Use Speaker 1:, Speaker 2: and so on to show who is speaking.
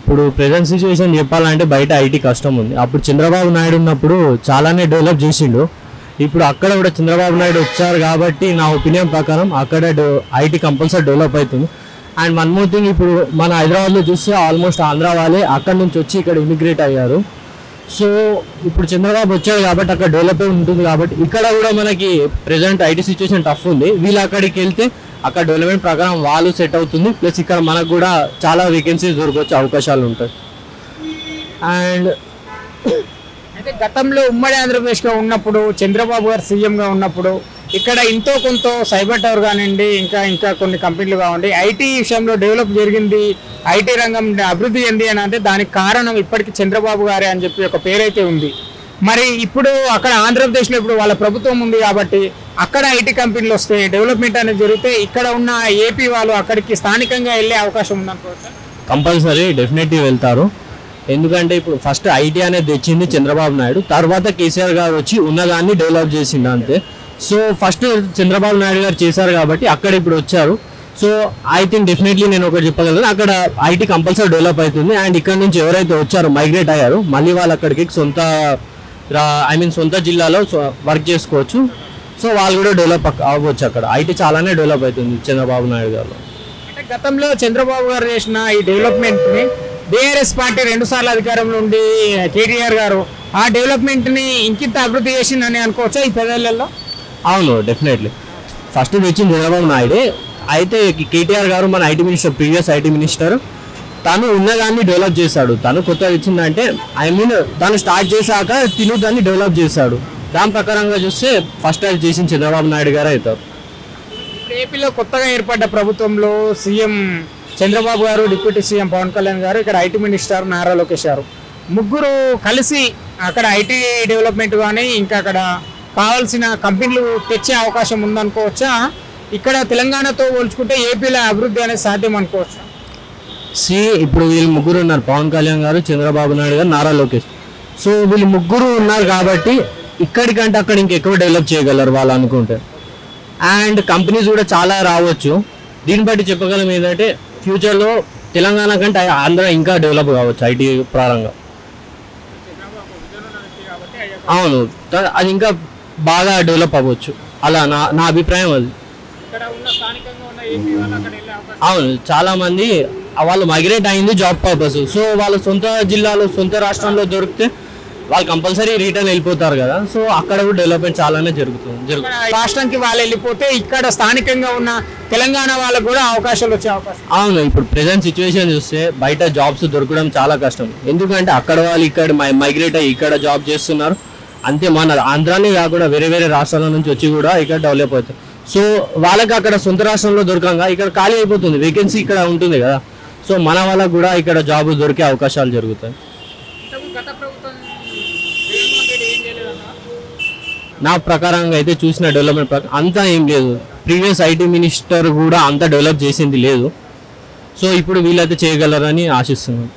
Speaker 1: ఇప్పుడు present situation చెప్పాలంటే బయట ఐటీ కష్టం ఉంది. అప్పుడు చంద్రబాబు నాయుడు ఉన్నప్పుడు చాలానే డెవలప్ చేసిండు. ఇప్పుడు అక్కడ కూడా చంద్రబాబు నాయుడు వచ్చారు కాబట్టి నా ఒపీనియన్ ప్రకారం అక్కడ ఐటీ కంపల్సరీ డెవలప్ అవుతుంది. అండ్ వన్ మోర్ థింగ్, ఇప్పుడు మన హైదరాబాద్లో చూస్తే ఆల్మోస్ట్ ఆంధ్ర వాళ్ళే అక్కడ నుంచి వచ్చి ఇక్కడ ఇమిగ్రేట్ అయ్యారు. సో ఇప్పుడు చంద్రబాబు వచ్చాడు కాబట్టి అక్కడ డెవలప్ ఉంటుంది. కాబట్టి ఇక్కడ కూడా మనకి ప్రెజెంట్ ఐటీ సిచ్యువేషన్ టఫ్ ఉంది. వీళ్ళు అక్కడికి వెళ్తే అక్కడ డెవలప్మెంట్ ప్రకారం వాళ్ళు సెట్ అవుతుంది. ప్లస్ ఇక్కడ మనకు కూడా చాలా వేకెన్సీస్ దొరకొచ్చే అవకాశాలు ఉంటాయి. అండ్
Speaker 2: అయితే గతంలో ఉమ్మడి ఆంధ్రప్రదేశ్గా ఉన్నప్పుడు చంద్రబాబు గారు సీఎంగా ఉన్నప్పుడు ఇక్కడ ఇంతో కొంత సైబర్ టవర్ కానివ్వండి, ఇంకా కొన్ని కంపెనీలు కావండి, ఐటీ విషయంలో డెవలప్ జరిగింది, ఐటీ రంగం అభివృద్ధి చెంది అని అంటే దానికి కారణం ఇప్పటికీ చంద్రబాబు గారే అని చెప్పి ఒక పేరైతే ఉంది. మరి ఇప్పుడు అక్కడ ఆంధ్రప్రదేశ్లో ఇప్పుడు వాళ్ళ ప్రభుత్వం ఉంది కాబట్టి అక్కడ ఐటీ కంపెనీలు వస్తే డెవలప్మెంట్ అనేది జరిగితే ఇక్కడ ఉన్న ఏపీ వాళ్ళు అక్కడికి స్థానికంగా వెళ్ళే అవకాశం ఉందనుకోవచ్చు.
Speaker 1: కంపల్సరీ డెఫినెట్లీ వెళ్తారు. ఎందుకంటే ఇప్పుడు ఫస్ట్ ఐటీ అనేది తెచ్చింది చంద్రబాబు నాయుడు, తర్వాత కేసీఆర్ గారు వచ్చి ఉన్నదాన్ని డెవలప్ చేసిండు అంతే. సో ఫస్ట్ చంద్రబాబు నాయుడు గారు చేశారు కాబట్టి అక్కడ ఇప్పుడు వచ్చారు. సో ఐ థింక్ డెఫినెట్లీ నేను ఒకటి చెప్పగలను, అక్కడ ఐటీ కంపల్సరీ డెవలప్ అవుతుంది. అండ్ ఇక్కడ నుంచి ఎవరైతే వచ్చారో మైగ్రేట్ అయ్యారో మళ్ళీ వాళ్ళు అక్కడికి సొంత జిల్లాలో వర్క్ చేసుకోవచ్చు. సో వాళ్ళు కూడా డెవలప్ అవ్వచ్చు. అక్కడ ఐటీ చాలానే డెవలప్ అవుతుంది చంద్రబాబు నాయుడు గారు.
Speaker 2: అంటే గతంలో చంద్రబాబు గారు చేసిన ఈ డెవలప్మెంట్ని బీఆర్ఎస్ పార్టీ 2 సార్లు అధికారంలో ఉండి కేటీఆర్ గారు ఆ డెవలప్మెంట్ని ఇంకింత అభివృద్ధి చేసిందని అనుకోవచ్చా ఈ 10 ఏళ్లలో?
Speaker 1: అవును, డెఫినెట్లీ ఫస్ట్ తెచ్చింది చంద్రబాబు నాయుడే. అయితే కేటీఆర్ గారు మన IT minister, previous IT minister, తను ఉన్నదాన్ని డెవలప్ చేశాడు. తను కొత్తగా ఇచ్చిందంటే తను స్టార్ట్ చేశాక దాన్ని డెవలప్ చేశాడు. దాని ప్రకారంగా చూస్తే ఫస్ట్ టైం చేసిన చంద్రబాబు నాయుడు గారు అవుతారు.
Speaker 2: ఇప్పుడు ఏపీలో కొత్తగా ఏర్పడ్డ ప్రభుత్వంలో సీఎం చంద్రబాబు గారు, డిప్యూటీ సీఎం పవన్ కళ్యాణ్ గారు, ఇక్కడ ఐటీ మినిస్టర్ నారా లోకేష్ గారు, ముగ్గురు కలిసి అక్కడ ఐటీ డెవలప్మెంట్ కానీ ఇంకా అక్కడ కావాల్సిన కంపెనీలు తెచ్చే అవకాశం ఉందనుకోవచ్చా? ఇక్కడ తెలంగాణతో పోల్చుకుంటే ఏపీలో అభివృద్ధి అనేది సాధ్యం అనుకోవచ్చా?
Speaker 1: ఇప్పుడు వీళ్ళు ముగ్గురు ఉన్నారు, పవన్ కళ్యాణ్ గారు, చంద్రబాబు నాయుడు గారు, నారా లోకేష్. సో వీళ్ళు ముగ్గురు ఉన్నారు కాబట్టి ఇక్కడికంటే అక్కడ ఇంకెక్కువ డెవలప్ చేయగలరు వాళ్ళు అనుకుంటే. అండ్ కంపెనీస్ కూడా చాలా రావచ్చు. దీన్ని బట్టి చెప్పగలం ఏంటంటే ఫ్యూచర్లో తెలంగాణ కంటే ఆంధ్ర ఇంకా డెవలప్ కావచ్చు ఐటీ పరంగా. అవును, అది ఇంకా బాగా డెవలప్ అవ్వచ్చు. అలా నా అభిప్రాయం అది. అవును, చాలా మంది వాళ్ళు మైగ్రేట్ అయింది జాబ్ పర్పస్. సో వాళ్ళ సొంత జిల్లాలో, సొంత రాష్ట్రంలో దొరికితే వాళ్ళు కంపల్సరీ రిటర్న్ వెళ్ళిపోతారు కదా. సో అక్కడ కూడా డెవలప్మెంట్ చాలానే జరుగుతుంది.
Speaker 2: రాష్ట్రానికి వాళ్ళు వెళ్ళిపోతే ఇక్కడ స్థానికంగా ఉన్న తెలంగాణ వాళ్ళకు కూడా అవకాశాలు వచ్చే అవకాశం.
Speaker 1: అవును, ఇప్పుడు ప్రెజెంట్ సిచ్యువేషన్ చూస్తే బయట జాబ్స్ దొరకడం చాలా కష్టం. ఎందుకంటే అక్కడ వాళ్ళు ఇక్కడ మైగ్రేట్ అయ్యి ఇక్కడ జాబ్ చేస్తున్నారు. అంతే, మన ఆంధ్రానే కాకుండా వేరే వేరే రాష్ట్రాల నుంచి వచ్చి కూడా ఇక్కడ డెవలప్ అవుతారు. సో వాళ్ళకి అక్కడ సొంత రాష్ట్రంలో దొరకంగా ఇక్కడ ఖాళీ అయిపోతుంది, వేకెన్సీ ఇక్కడ ఉంటుంది కదా. సో మన వాళ్ళకు కూడా ఇక్కడ జాబ్ దొరికే అవకాశాలు జరుగుతాయి. నా ప్రకారంగా అయితే చూసిన డెవలప్మెంట్ అంతా ఏం లేదు. ప్రీవియస్ ఐటీ మినిస్టర్ కూడా అంత డెవలప్ చేసింది లేదు. సో ఇప్పుడు వీళ్ళైతే చేయగలరని ఆశిస్తున్నాను.